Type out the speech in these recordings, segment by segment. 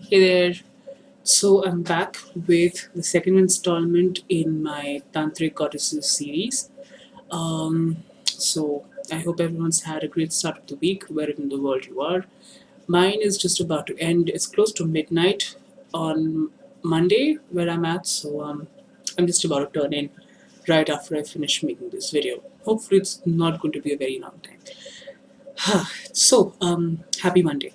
Hey there. So I'm back with the second installment in my Tantric Goddesses series. So I hope everyone's had a great start of the week, wherever in the world you are. Mine is just about to end. It's close to midnight on Monday where I'm at, so I'm just about to turn in right after I finish making this video. Hopefully, it's not going to be a very long time. Happy Monday.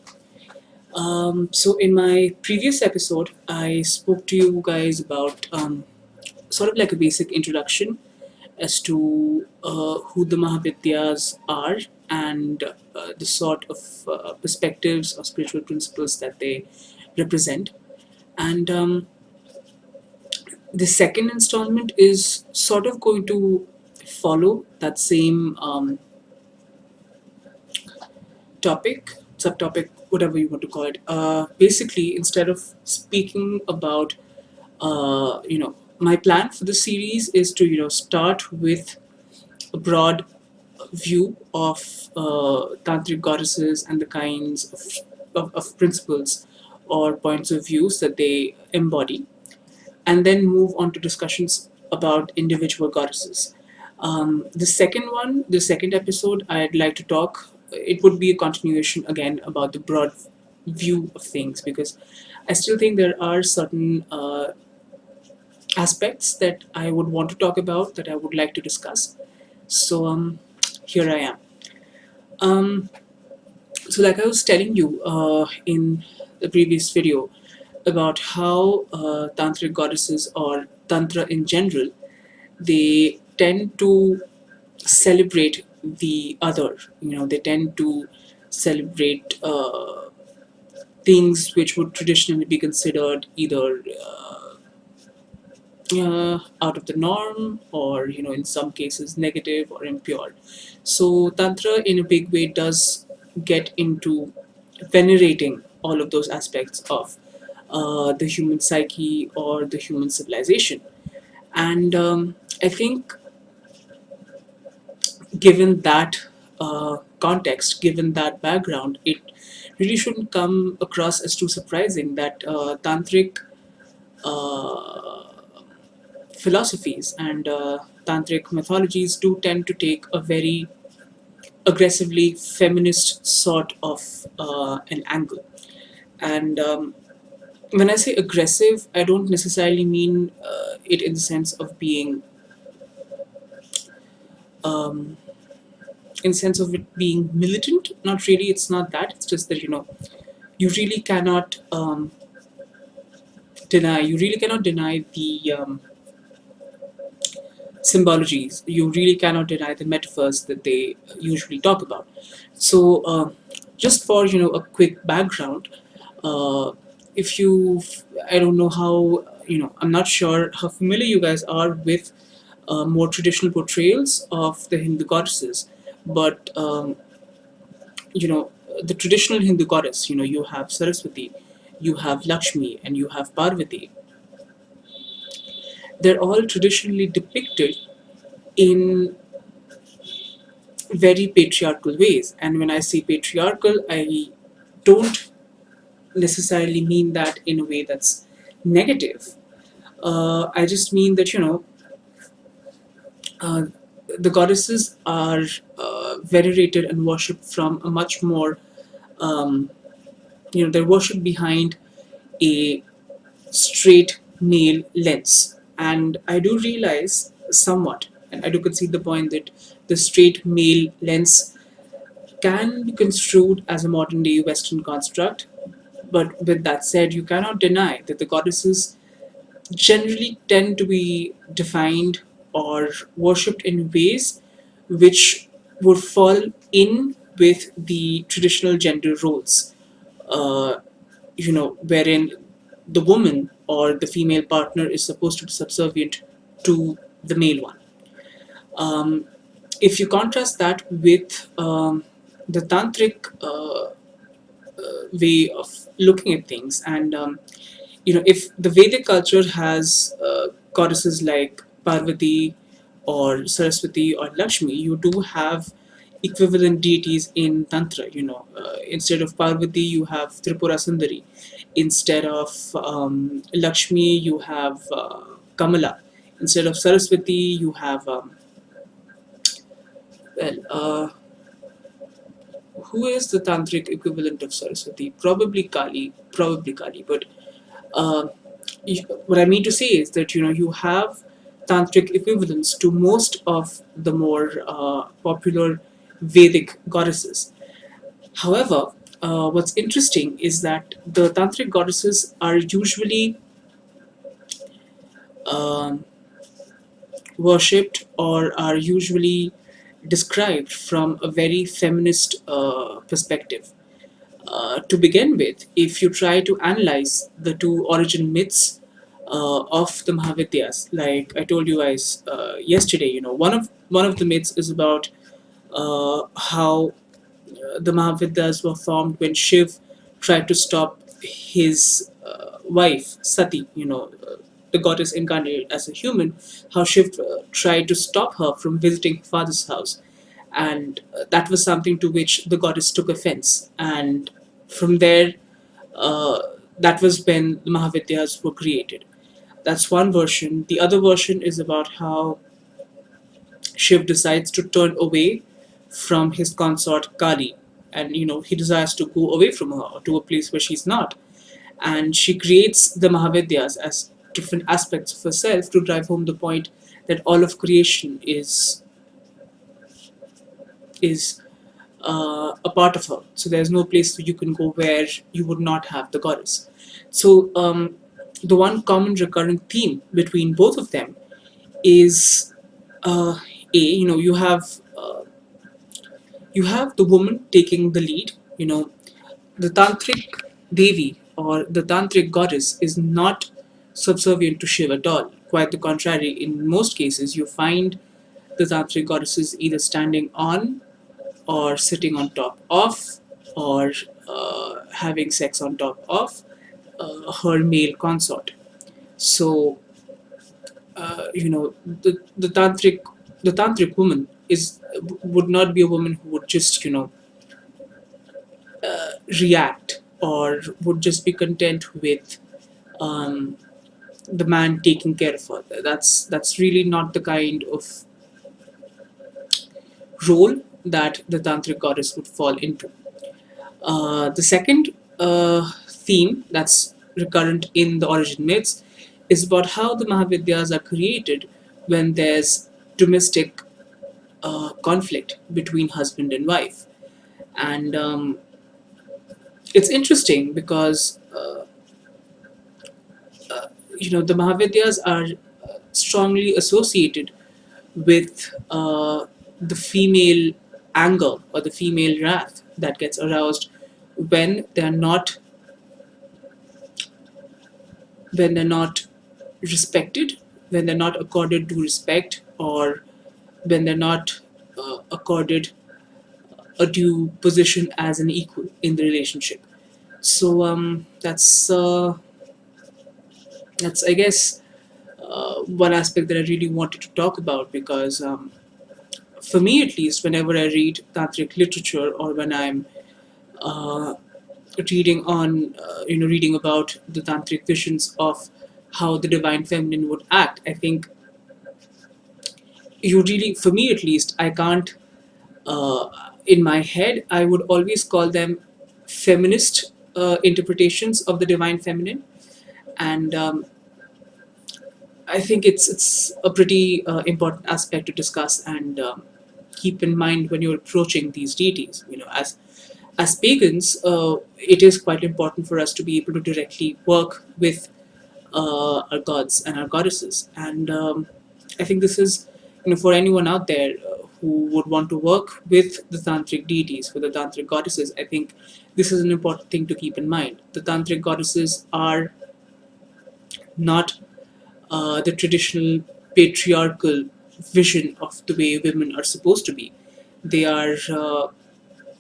So in my previous episode, I spoke to you guys about sort of like a basic introduction as to who the Mahavidyas are and the sort of perspectives or spiritual principles that they represent. And the second installment is sort of going to follow that same topic, subtopic, whatever you want to call it. Basically, instead of speaking about my plan for the series is to start with a broad view of tantric goddesses and the kinds of principles or points of views that they embody, and then move on to discussions about individual goddesses. The second episode, I'd like to talk. It would be a continuation again about the broad view of things, because I still think there are certain aspects that I would want to talk about, that I would like to discuss. So here I am. Um, so, like I was telling you in the previous video about how tantric goddesses or tantra in general, they tend to celebrate the other. They tend to celebrate things which would traditionally be considered either out of the norm, or in some cases negative or impure. So tantra in a big way does get into venerating all of those aspects of the human psyche or the human civilization. And I think, given that context, given that background, it really shouldn't come across as too surprising that tantric uh, philosophies and tantric mythologies do tend to take a very aggressively feminist sort of an angle. And when I say aggressive, I don't necessarily mean it in the sense of being, um, in the sense of it being militant. Not really. It's not that. It's just that you really cannot deny. You really cannot deny the symbologies. You really cannot deny the metaphors that they usually talk about. So, just for a quick background, uh, if you, I don't know how I'm not sure how familiar you guys are with more traditional portrayals of the Hindu goddesses, but you know the traditional Hindu goddess. You have Saraswati, you have Lakshmi, and you have Parvati. They're all traditionally depicted in very patriarchal ways. And when I say patriarchal, I don't necessarily mean that in a way that's negative. I just mean that, uh, the goddesses are venerated and worshipped from a much more, they're worshipped behind a straight male lens. And I do realize somewhat, and I do concede the point that the straight male lens can be construed as a modern day Western construct. But with that said, you cannot deny that the goddesses generally tend to be defined or worshipped in ways which would fall in with the traditional gender roles, wherein the woman or the female partner is supposed to be subservient to the male one. Um, if you contrast that with the tantric way of looking at things, and if the Vedic culture has goddesses like Parvati or Saraswati or Lakshmi, you do have equivalent deities in Tantra. Instead of Parvati, you have Tripura Sundari. Instead of Lakshmi, you have Kamala. Instead of Saraswati, you have well, who is the tantric equivalent of Saraswati? Probably Kali. But uh, what I mean to say is that you have tantric equivalents to most of the more popular Vedic goddesses. However, what's interesting is that the tantric goddesses are usually um, worshipped or are usually described from a very feminist perspective. To begin with, if you try to analyze the two origin myths of the Mahavidyas, like I told you guys yesterday, one of the myths is about how the Mahavidyas were formed when Shiv tried to stop his wife Sati, the goddess incarnated as a human, how Shiv tried to stop her from visiting her father's house. And that was something to which the goddess took offense. And from there, uh, that was when the Mahavidyas were created. That's one version. The other version is about how Shiv decides to turn away from his consort Kali, and he desires to go away from her to a place where she's not, and she creates the Mahavidyas as different aspects of herself to drive home the point that all of creation is a part of her. So there's no place you can go where you would not have the goddess. So the one common recurrent theme between both of them is uh, you have the woman taking the lead. The tantric devi or the tantric goddess is not subservient to Shiva at all. Quite the contrary. In most cases, you find the tantric goddesses either standing on or sitting on top of or having sex on top of her male consort. So the tantric woman would not be a woman who would just react or would just be content with um, the man taking care of her. That's really not the kind of role that the tantric goddess would fall into. The second theme that's recurrent in the origin myths is about how the Mahavidyas are created when there's domestic conflict between husband and wife. And it's interesting because the Mahavidyas are strongly associated with the female anger or the female wrath that gets aroused when they're not respected, when they're not accorded due respect, or when they're not accorded a due position as an equal in the relationship. So that's I guess one aspect that I really wanted to talk about because for me at least, whenever I read tantric literature or when I'm uh, reading about the tantric visions of how the divine feminine would act, I think for me at least, I can't uh, in my head I would always call them feminist interpretations of the divine feminine. And I think it's a pretty important aspect to discuss and keep in mind when you're approaching these deities. As pagans, it is quite important for us to be able to directly work with our gods and our goddesses. And I think this is, for anyone out there who would want to work with the tantric deities, with the tantric goddesses, I think this is an important thing to keep in mind. The tantric goddesses are not the traditional patriarchal vision of the way women are supposed to be. They are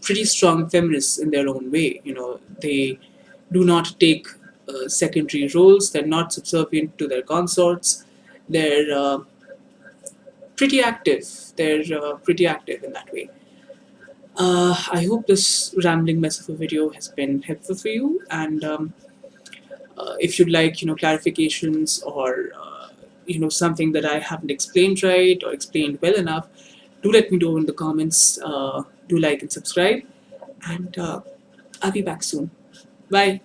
pretty strong feminists in their own way. They do not take secondary roles. They're not subservient to their consorts. They're pretty active. They're pretty active in that way. I hope this rambling mess of a video has been helpful for you, and If you'd like, clarifications or something that I haven't explained right or explained well enough, do let me know in the comments. Do like and subscribe, and I'll be back soon. Bye.